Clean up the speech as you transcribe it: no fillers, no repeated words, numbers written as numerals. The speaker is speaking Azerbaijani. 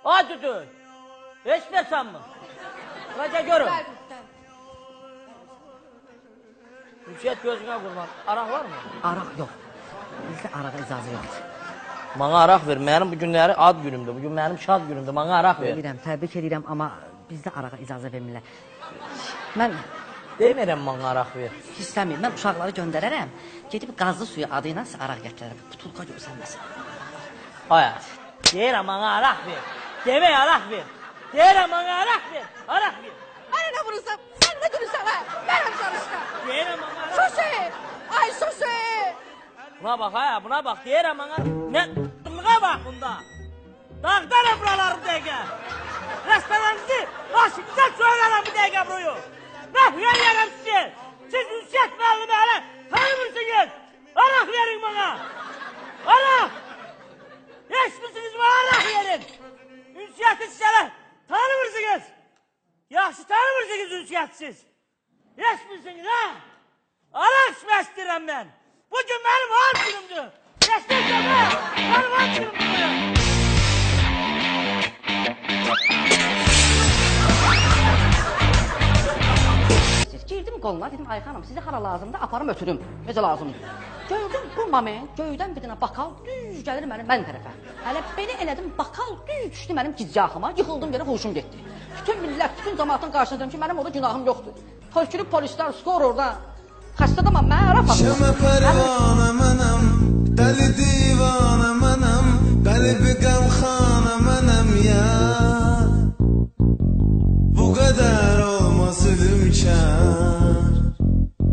Hadi dur. Hiç versen mi? Raca görün. Ünsiyyət gözünə qurban. Araq var mı? Araq yox. Bizdə arağa icazə yoxdur. Bana araq ver. Mənim bu günləri ad günümdür. Bugün mənim şad günümdür. Bana araq ver. Bilirəm, təbrik edirəm, amma bizdə arağa icazə vermirlər. Mən Demirəm bana araq ver. istəmir. Mən uşaqları göndərərəm. Gedib qazlı suyu adı ilə sizə araq gətirərəm. Butulka görsənməsin. Aya. Deyirəm bana araq ver. Demək araq ver. Deyirəm bana araq ver. Araq ver. Ana ne vurursam? Sen ne durursan ha? Benim çalışka. Deyirəm bana araq ver. Susi! Ay Susi! Buna bak aya, buna bak. Deyirəm bana. Ne? Buna bak bunda. Dağdan buraları bu dəqiqə. Restoranınızı başınıza söylərəm bu dəqiqə buruyu. Məhviyyə yerəm sizi. Siz ünsiyyət müəllimi hələ tanımırsınız. Araq verin bana. Araq. Eşmisiniz bana araq verin. Ünsiyyəti siz hələ tanımırsınız. Yaxşı tanımırsınız ünsiyyətsiz. Eşmisiniz ha? Araq içmək istəyirəm mən. Bugün mənim ad günümdür. Destekləmə. Mənim ad günümdür. Girdim qoluna, dedim ay xanım, sizə hara lazımdır, aparım ötürüm. Necə lazımdır? Gördüm bu moment, göydən bir dənə bakal düz gəlir mən tərəfə. Hələ belə elədim, bakal düz düşdü mənim gicgahıma, yıxıldım yerə, hoşum getdi. Bütün millət, bütün cəmaatın qarşısında dedim ki, mənim orada günahım yoxdur. Tökülüb polislər, skor orada. Xəstədamam, mən ərəf atım. Şəmə pərvanə mənəm, dəli divanə mənəm, qəlbi qəmxanə mənəm ya. Bu qədər olmaz ölümkən.